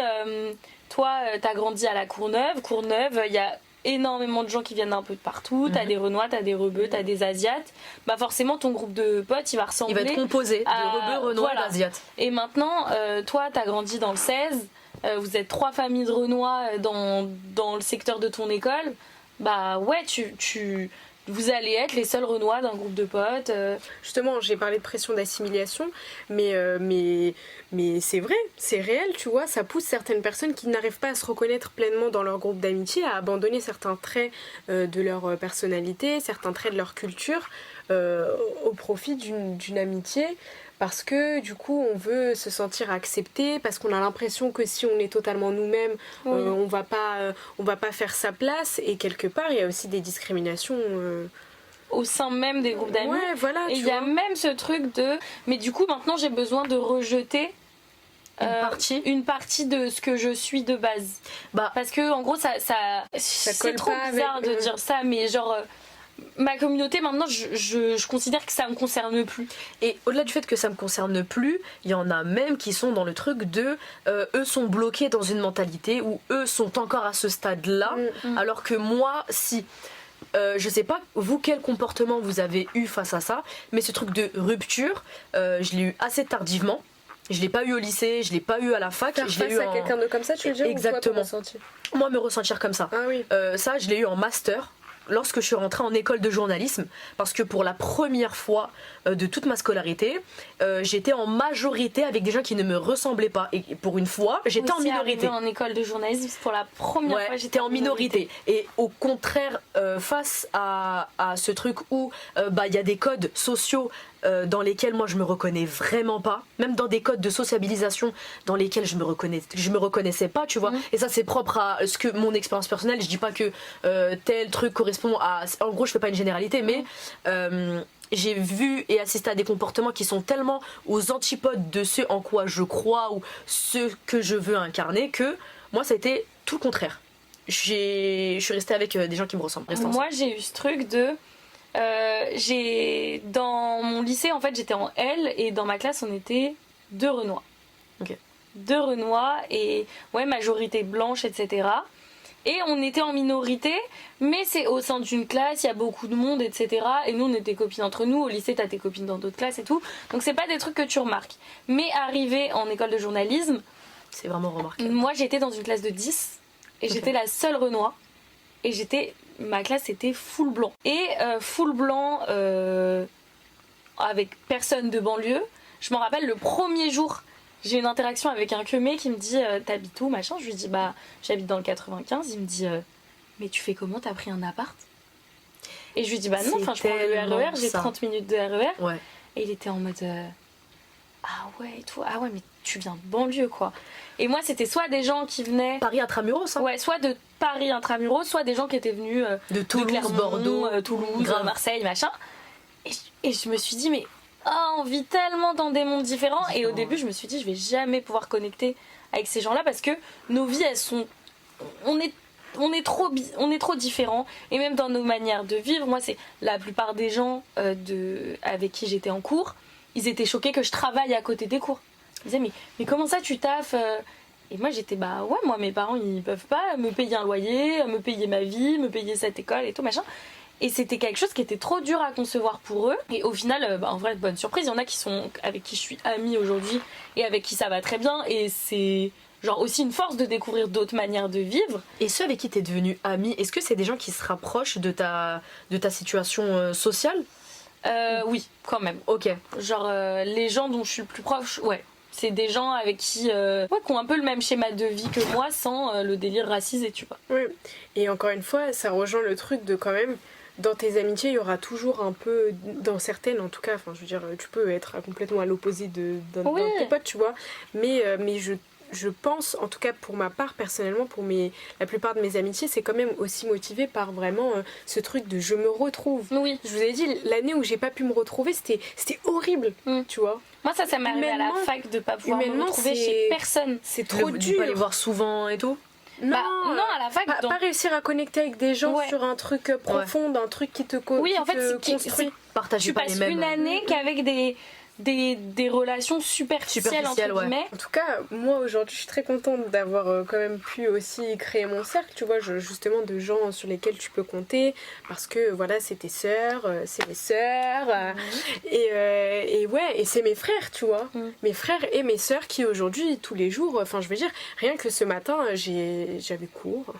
S3: toi t'as grandi à la Courneuve, il y a énormément de gens qui viennent un peu de partout, t'as des Renois, t'as des rebeux, t'as des Asiates, bah forcément ton groupe de potes il va ressembler,
S2: il va être composé de rebeux, Renois,
S3: voilà.
S2: d'Asiates.
S3: Et maintenant toi t'as grandi dans le 16, vous êtes 3 familles de Renois dans le secteur de ton école, bah ouais vous allez être les seuls Renois d'un groupe de potes.
S1: Justement, j'ai parlé de pression d'assimilation, mais c'est vrai, c'est réel, tu vois, ça pousse certaines personnes qui n'arrivent pas à se reconnaître pleinement dans leur groupe d'amitié à abandonner certains traits de leur personnalité, certains traits de leur culture au profit d'une amitié. Parce que du coup on veut se sentir accepté, parce qu'on a l'impression que si on est totalement nous-mêmes, on va pas faire sa place, et quelque part il y a aussi des discriminations
S3: au sein même des groupes d'amis.
S1: Ouais, voilà,
S3: et il y a même ce truc de mais du coup maintenant j'ai besoin de rejeter une partie de ce que je suis de base. Parce que en gros ça
S1: colle
S3: c'est trop
S1: pas
S3: bizarre
S1: avec,
S3: de dire ça, mais genre ma communauté maintenant je considère que ça me concerne plus.
S2: Et au-delà du fait que ça me concerne plus, il y en a même qui sont dans le truc de eux sont bloqués dans une mentalité où eux sont encore à ce stade-là, alors que moi, si. Je sais pas vous quel comportement vous avez eu face à ça, mais ce truc de rupture, je l'ai eu assez tardivement. Je l'ai pas eu au lycée, je l'ai pas eu à la fac.
S1: Faire
S2: Je l'ai
S1: face
S2: eu
S1: à quelqu'un de comme ça, tu veux dire?
S2: Exactement.
S1: Ou toi, ton ressenti?
S2: Moi, me ressentir comme ça.
S1: Ah oui.
S2: Ça, je l'ai eu en master. Lorsque je suis rentrée en école de journalisme, parce que pour la première fois de toute ma scolarité, j'étais en majorité avec des gens qui ne me ressemblaient pas. Et pour une fois, j'étais en minorité.
S3: En école de journalisme, pour la première fois,
S2: j'étais en minorité. Et au contraire, face à ce truc où il y a des codes sociaux dans lesquels moi je me reconnais vraiment pas, même dans des codes de sociabilisation dans lesquels je me reconnaissais pas, tu vois. Et ça c'est propre à ce que mon expérience personnelle. Je dis pas que tel truc correspond à, en gros je fais pas une généralité, mais j'ai vu et assisté à des comportements qui sont tellement aux antipodes de ce en quoi je crois ou ce que je veux incarner, que moi ça a été tout le contraire. Je suis restée avec des gens qui me ressemblent.
S3: Moi j'ai eu ce truc de dans mon lycée en fait j'étais en L et dans ma classe on était 2 Renois.
S2: Ok.
S3: 2 Renois et majorité blanche, etc. Et on était en minorité, mais c'est au sein d'une classe, il y a beaucoup de monde, etc. Et nous on était copines entre nous, au lycée t'as tes copines dans d'autres classes et tout. Donc c'est pas des trucs que tu remarques. Mais arrivé en école de journalisme,
S2: c'est vraiment remarquable.
S3: Moi j'étais dans une classe de 10 et j'étais la seule Renois. Et ma classe était full blanc. Et full blanc avec personne de banlieue. Je m'en rappelle le premier jour, j'ai une interaction avec un queumé qui me dit t'habites où machin. Je lui dis j'habite dans le 95. Il me dit mais tu fais comment, t'as pris un appart? Et je lui dis non, je prends le RER, j'ai 30 minutes de RER.
S2: Ouais.
S3: Et il était en mode ah ouais et tout, ah ouais mais tu viens de banlieue quoi. Et moi c'était soit des gens qui venaient
S2: Paris intramuros, hein.
S3: Ouais, soit de Paris intramuros, soit des gens qui étaient venus
S2: de Toulouse,
S3: Clermont,
S2: Bordeaux,
S3: Toulouse, Marseille, machin. Et je me suis dit mais on vit tellement dans des mondes différents. Et au début je me suis dit je vais jamais pouvoir connecter avec ces gens-là parce que nos vies elles sont on est trop différents, et même dans nos manières de vivre. Moi c'est la plupart des gens avec qui j'étais en cours, ils étaient choqués que je travaille à côté des cours. Ils disaient mais comment ça tu taffes? Et moi j'étais moi mes parents ils peuvent pas me payer un loyer, me payer ma vie, me payer cette école et tout machin. Et c'était quelque chose qui était trop dur à concevoir pour eux. Et au final, en vrai, bonne surprise, il y en a avec qui je suis amie aujourd'hui et avec qui ça va très bien. Et c'est genre aussi une force de découvrir d'autres manières de vivre.
S2: Et ceux avec qui t'es devenue amie, est-ce que c'est des gens qui se rapprochent de ta situation sociale?
S3: Oui, quand même.
S2: Ok.
S3: Genre les gens dont je suis le plus proche, ouais. C'est des gens avec qui ont un peu le même schéma de vie que moi sans le délire racisé, tu vois.
S1: Oui, et encore une fois, ça rejoint le truc de quand même, dans tes amitiés, il y aura toujours un peu, dans certaines en tout cas, enfin je veux dire, tu peux être complètement à l'opposé d'un de tes potes, tu vois, mais je pense, en tout cas pour ma part personnellement, la plupart de mes amitiés, c'est quand même aussi motivé par vraiment ce truc de je me retrouve.
S3: Oui.
S1: Je vous ai dit, l'année où j'ai pas pu me retrouver, c'était horrible, tu vois.
S3: Moi ça m'est arrivé à la fac de pas pouvoir me retrouver chez personne.
S1: C'est trop dur.
S2: De pas les voir souvent et tout.
S3: Non, à la fac.
S1: Pas réussir à connecter avec des gens sur un truc profond, un truc qui te construit.
S3: Oui, en fait,
S2: Partager pas les mêmes.
S3: Tu passes une année qu'avec des relations superficielles entre guillemets.
S1: En tout cas, moi aujourd'hui je suis très contente d'avoir quand même pu aussi créer mon cercle, tu vois, justement de gens sur lesquels tu peux compter, parce que voilà, c'est tes sœurs, c'est mes sœurs, et c'est mes frères, tu vois, mes frères et mes sœurs qui aujourd'hui tous les jours, enfin je veux dire, rien que ce matin j'avais cours,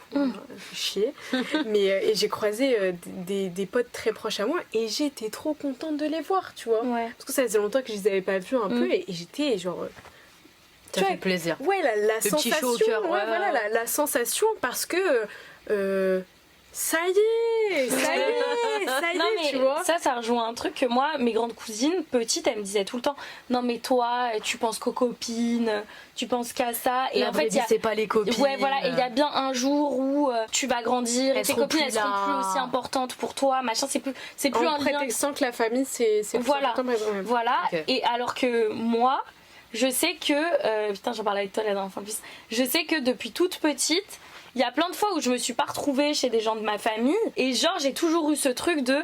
S1: chier, et j'ai croisé des potes très proches à moi et j'étais trop contente de les voir, tu vois, parce que ça faisait longtemps que je les avais pas vus un peu, et j'étais genre
S2: ça fait plaisir,
S1: ouais, la sensation,
S2: petit chaud au cœur,
S1: voilà, la sensation, parce que ça y est, tu vois.
S3: Ça rejoint un truc que moi, mes grandes cousines petites, elles me disaient tout le temps, non mais toi tu penses qu'aux copines, tu penses qu'à ça, et en fait
S2: c'est pas les copines,
S3: ouais voilà, et il y a bien un jour où tu vas grandir et tes copines elles seront plus aussi importantes pour toi, machin, c'est plus
S1: en
S3: un lien,
S1: prétextant que la famille c'est
S3: voilà, voilà.
S2: Okay.
S3: Et alors que moi je sais que putain j'en parlais avec toi la dernière fois en plus, je sais que depuis toute petite il y a plein de fois où je me suis pas retrouvée chez des gens de ma famille et genre j'ai toujours eu ce truc de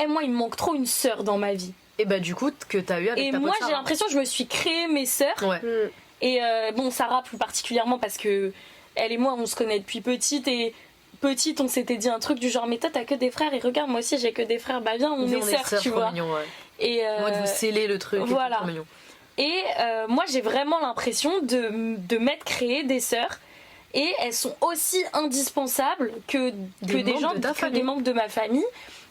S3: moi il me manque trop une sœur dans ma vie.
S2: Et bah du coup que t'as eu avec
S3: et
S2: ta
S3: moi
S2: pote
S3: j'ai
S2: Sarah.
S3: l'impression que je me suis créé mes sœurs.
S2: Ouais.
S3: Et bon, Sarah plus particulièrement parce que elle et moi on se connaît depuis petite et petite on s'était dit un truc du genre mais toi t'as que des frères et regarde moi aussi j'ai que des frères, bah viens on est sœurs tu
S2: trop
S3: vois.
S2: mignon, ouais.
S3: Et
S2: Moi de vous sceller le truc,
S3: voilà.
S2: trop mignon.
S3: Et moi j'ai vraiment l'impression de m'être créé des sœurs et elles sont aussi indispensables que des gens que des membres de ma famille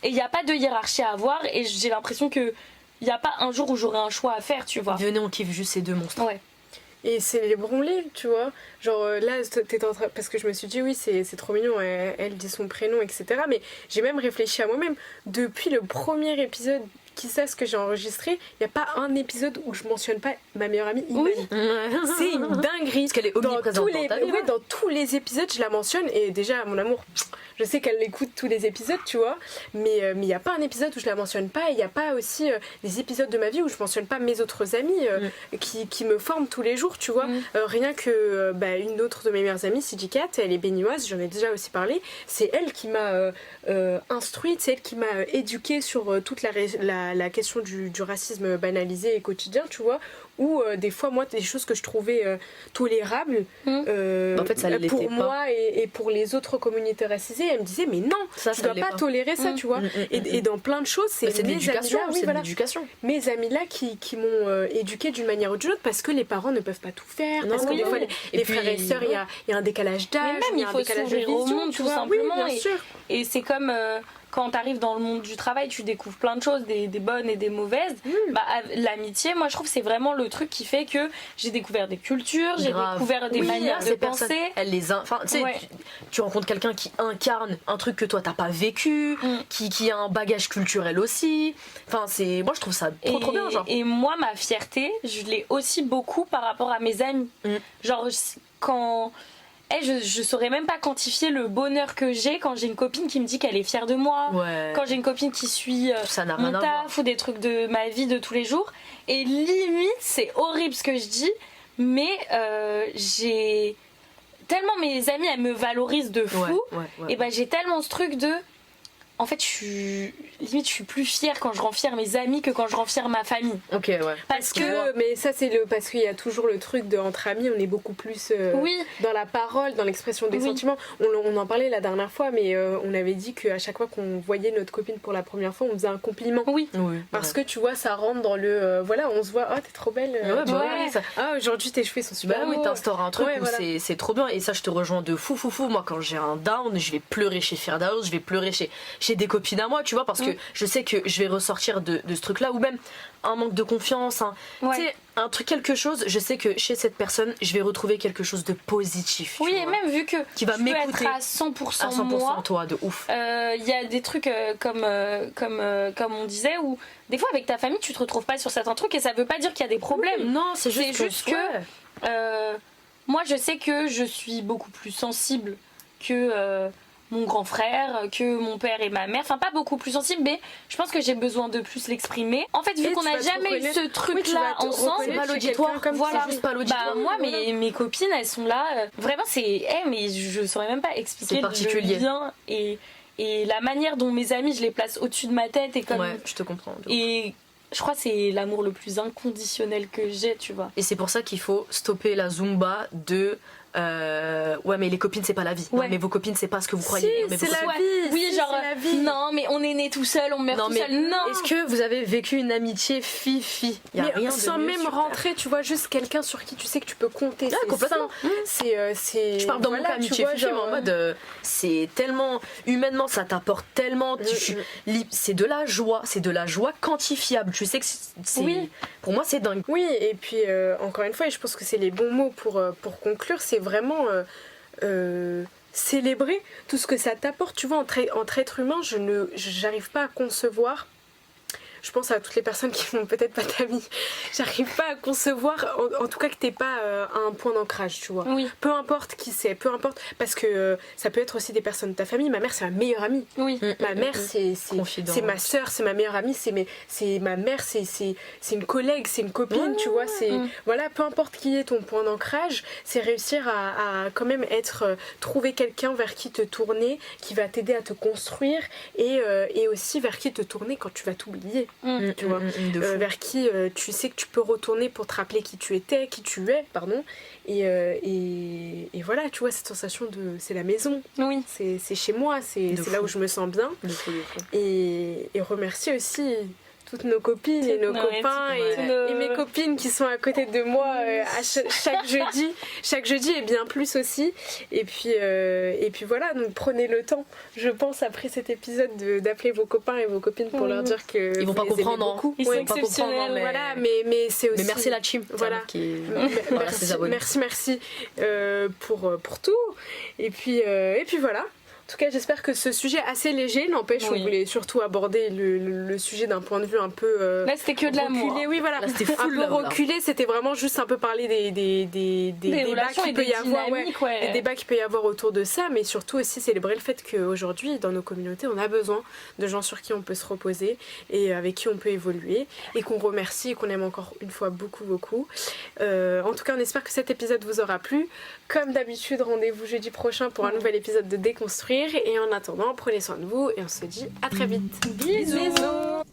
S3: et il n'y a pas de hiérarchie à avoir et j'ai l'impression que il n'y a pas un jour où j'aurai un choix à faire tu vois.
S2: Venez on kiffe juste ces 2 monstres.
S3: Ouais.
S1: Et célébrons-les, tu vois. Genre là, t'étais en train... Parce que je me suis dit, oui, c'est trop mignon, elle dit son prénom, etc. Mais j'ai même réfléchi à moi-même. Depuis le premier épisode, qui sait ce que j'ai enregistré, il n'y a pas un épisode où je mentionne pas ma meilleure amie Iman.
S3: Oui.
S1: C'est une dinguerie.
S2: Parce qu'elle est omniprésente dans ta vie,
S1: ouais, dans tous les épisodes, je la mentionne. Et déjà, mon amour, je sais qu'elle écoute tous les épisodes, tu vois. Mais il n'y a pas un épisode où je la mentionne pas. Et il n'y a pas aussi des épisodes de ma vie où je mentionne pas mes autres amis qui me forment tous les jours, tu vois. Rien que une autre de mes meilleures amies, Sidi Kat, elle est béninoise, j'en ai déjà aussi parlé. C'est elle qui m'a instruite, c'est elle qui m'a éduquée sur toute la question du racisme banalisé et quotidien, tu vois, où des fois, moi, des choses que je trouvais tolérables
S2: En fait, ça l'était
S1: pour
S2: pas.
S1: moi et pour les autres communautés racisées, elle me disait, mais non,
S2: Ça
S1: tu dois
S2: l'est
S1: pas tolérer ça, tu vois. Et dans plein de choses, c'est
S2: de
S1: mes
S2: l'éducation,
S1: amis-là, oui,
S2: c'est
S1: voilà,
S2: de l'éducation.
S1: mes amis-là qui m'ont éduquée d'une manière ou d'une autre parce que les parents ne peuvent pas tout faire,
S2: Non,
S1: parce que
S2: oui,
S1: des fois,
S2: oui.
S1: les
S2: Et
S1: frères et
S2: puis,
S1: sœurs, il y a un décalage d'âge,
S3: Mais même,
S1: il y
S3: il
S1: a un
S3: faut
S1: décalage de
S3: s'ouvrir au
S1: vision,
S3: monde,
S1: tu
S3: tout
S1: vois.
S3: simplement.
S1: Oui, bien sûr.
S3: Et c'est comme quand t'arrives dans le monde du travail, tu découvres plein de choses, des bonnes et des mauvaises. L'amitié, moi je trouve c'est vraiment le truc qui fait que j'ai découvert des cultures, j'ai
S2: Grave.
S3: découvert des
S2: Oui,
S3: manières de
S2: ces personnes,
S3: penser.
S2: elles les enfin tu sais,
S3: Ouais.
S2: tu rencontres quelqu'un qui incarne un truc que toi t'as pas vécu, qui a un bagage culturel aussi. Enfin c'est, moi je trouve ça trop bien genre.
S3: Et moi ma fierté, je l'ai aussi beaucoup par rapport à mes amis. Genre quand je saurais même pas quantifier le bonheur que j'ai quand j'ai une copine qui me dit qu'elle est fière de moi,
S2: Ouais.
S3: quand j'ai une copine qui suit
S2: Ça n'a rien
S3: mon
S2: à voir.
S3: taf ou des trucs de ma vie de tous les jours. Et limite, c'est horrible ce que je dis, mais j'ai tellement mes amis elles me valorisent de fou,
S2: Ouais.
S3: et ben j'ai tellement ce truc de en fait je suis plus fière quand je rends fière mes amis que quand je rends fière ma famille.
S2: Ok, ouais.
S3: Parce que
S1: Mais ça c'est parce qu'il y a toujours le truc de entre amis, on est beaucoup plus
S3: oui,
S1: dans la parole, dans l'expression des
S3: Oui.
S1: sentiments. On en parlait la dernière fois, mais on avait dit qu'à chaque fois qu'on voyait notre copine pour la première fois, on faisait un compliment.
S3: oui.
S1: Parce que tu vois, ça rentre dans le voilà, on se voit, oh t'es trop belle.
S2: Ouais, bah
S3: Ouais.
S2: oui, ça...
S1: Ah aujourd'hui tes cheveux sont super
S2: Bah oui,
S1: beaux.
S2: t'instaures un truc
S1: Ouais,
S2: où
S1: voilà.
S2: c'est trop bien et ça je te rejoins de fou. Moi quand j'ai un down, je vais pleurer chez Firdaus, je vais pleurer chez des copines à moi, tu vois, parce que je sais que je vais ressortir de ce truc là, ou même un manque de confiance,
S3: Ouais.
S2: tu sais, un truc, quelque chose, je sais que chez cette personne je vais retrouver quelque chose de positif.
S3: Oui,
S2: tu
S3: et
S2: vois,
S3: même vu que
S2: qui va
S3: je peux
S2: m'écouter
S3: être à 100%,
S2: à 100%
S3: moi,
S2: toi, de ouf.
S3: il y a des trucs comme on disait où des fois avec ta famille tu te retrouves pas sur certains trucs et ça veut pas dire qu'il y a des problèmes.
S2: Non, c'est juste
S3: que moi je sais que je suis beaucoup plus sensible que mon grand frère, que mon père et ma mère, enfin pas beaucoup plus sensible, mais je pense que j'ai besoin de plus l'exprimer. En fait, vu
S1: Et
S3: qu'on
S1: tu
S3: n'a
S1: vas te
S3: jamais eu
S1: reconnaître.
S3: ce truc
S1: Oui, tu
S3: là
S1: vas te
S3: ensemble,
S1: reconnaître
S2: pas
S1: chez
S2: l'auditoire,
S1: quelqu'un comme
S3: voilà.
S1: ça.
S2: c'est juste pas l'auditoire.
S3: Bah moi
S2: voilà.
S3: mes copines elles sont là vraiment c'est mais je saurais même pas expliquer
S2: C'est particulier.
S3: le lien et la manière dont mes amis je les place au-dessus de ma tête et comme
S2: Ouais, je te comprends. de ouf.
S3: et je crois que c'est l'amour le plus inconditionnel que j'ai, tu vois.
S2: Et c'est pour ça qu'il faut stopper la zumba de ouais mais les copines c'est pas la vie.
S3: Ouais.
S2: Non, mais vos copines c'est pas ce que vous croyez.
S1: Si,
S2: mais
S1: c'est
S2: vos
S1: la
S2: copines-
S1: vie.
S3: Oui,
S1: si,
S3: genre
S1: c'est la vie.
S3: non mais on est né tout seul, on meurt
S2: Non,
S3: tout
S2: mais
S3: seul. Non.
S2: Est-ce que vous avez vécu une amitié fille-fille? Y a
S1: Mais
S2: rien de
S1: sans
S2: mieux
S1: même
S2: sur
S1: rentrer, tu vois, juste quelqu'un sur qui tu sais que tu peux compter.
S2: Ah,
S1: c'est
S2: complètement.
S1: sain. C'est.
S2: Je parle dans
S1: voilà,
S2: mon cas
S1: tu
S2: amitié
S1: vois,
S2: fille, mais
S1: genre,
S2: en mode c'est tellement humainement ça t'apporte tellement c'est de la joie quantifiable, tu sais que c'est
S3: Oui.
S2: pour moi c'est dingue.
S1: Oui, et puis encore une fois, et je pense que c'est les bons mots pour conclure, c'est vraiment célébrer tout ce que ça t'apporte. Tu vois, entre être humain, j'arrive pas à concevoir. je pense à toutes les personnes qui n'ont peut-être pas d'amis. J'arrive pas à concevoir, en tout cas que t'aies pas un point d'ancrage, tu vois.
S3: Oui.
S1: Peu importe qui c'est, peu importe, parce que ça peut être aussi des personnes de ta famille. Ma mère, c'est ma meilleure amie.
S3: Oui.
S1: Ma mère, c'est ma soeur, c'est ma meilleure amie, c'est ma mère, c'est une collègue, c'est une copine, tu vois. Voilà, peu importe qui est ton point d'ancrage, c'est réussir à quand même trouver quelqu'un vers qui te tourner, qui va t'aider à te construire et aussi vers qui te tourner quand tu vas t'oublier, tu vois. Vers qui tu sais que tu peux retourner pour te rappeler qui tu es, et voilà, tu vois, cette sensation de c'est la maison,
S3: Oui.
S1: c'est chez moi, c'est là où je me sens bien. Et remercier aussi toutes nos copines et nos copains et mes copines qui sont à côté de moi à chaque jeudi et bien plus aussi, et puis voilà, donc prenez le temps, je pense, après cet épisode d'appeler vos copains et vos copines pour leur dire que
S2: ils vont pas comprendre,
S1: beaucoup.
S3: Ils sont exceptionnels,
S1: mais... voilà, mais c'est aussi,
S2: mais merci la team,
S1: voilà, merci pour tout, et puis voilà. En tout cas, j'espère que ce sujet assez léger, n'empêche, on voulait surtout aborder le sujet d'un point de vue un peu
S3: là, c'était que de l'amour.
S1: Oui, voilà.
S2: Là, c'était full
S1: un peu reculé, c'était vraiment juste un peu parler des débats qu'il peut y avoir, des débats qu'il peut y avoir autour de ça, mais surtout aussi célébrer le fait qu'aujourd'hui, dans nos communautés, on a besoin de gens sur qui on peut se reposer et avec qui on peut évoluer, et qu'on remercie et qu'on aime encore une fois beaucoup. En tout cas, on espère que cet épisode vous aura plu. Comme d'habitude, rendez-vous jeudi prochain pour un nouvel épisode de Déconstruire. Et en attendant, prenez soin de vous et on se dit à très vite.
S3: Bisous.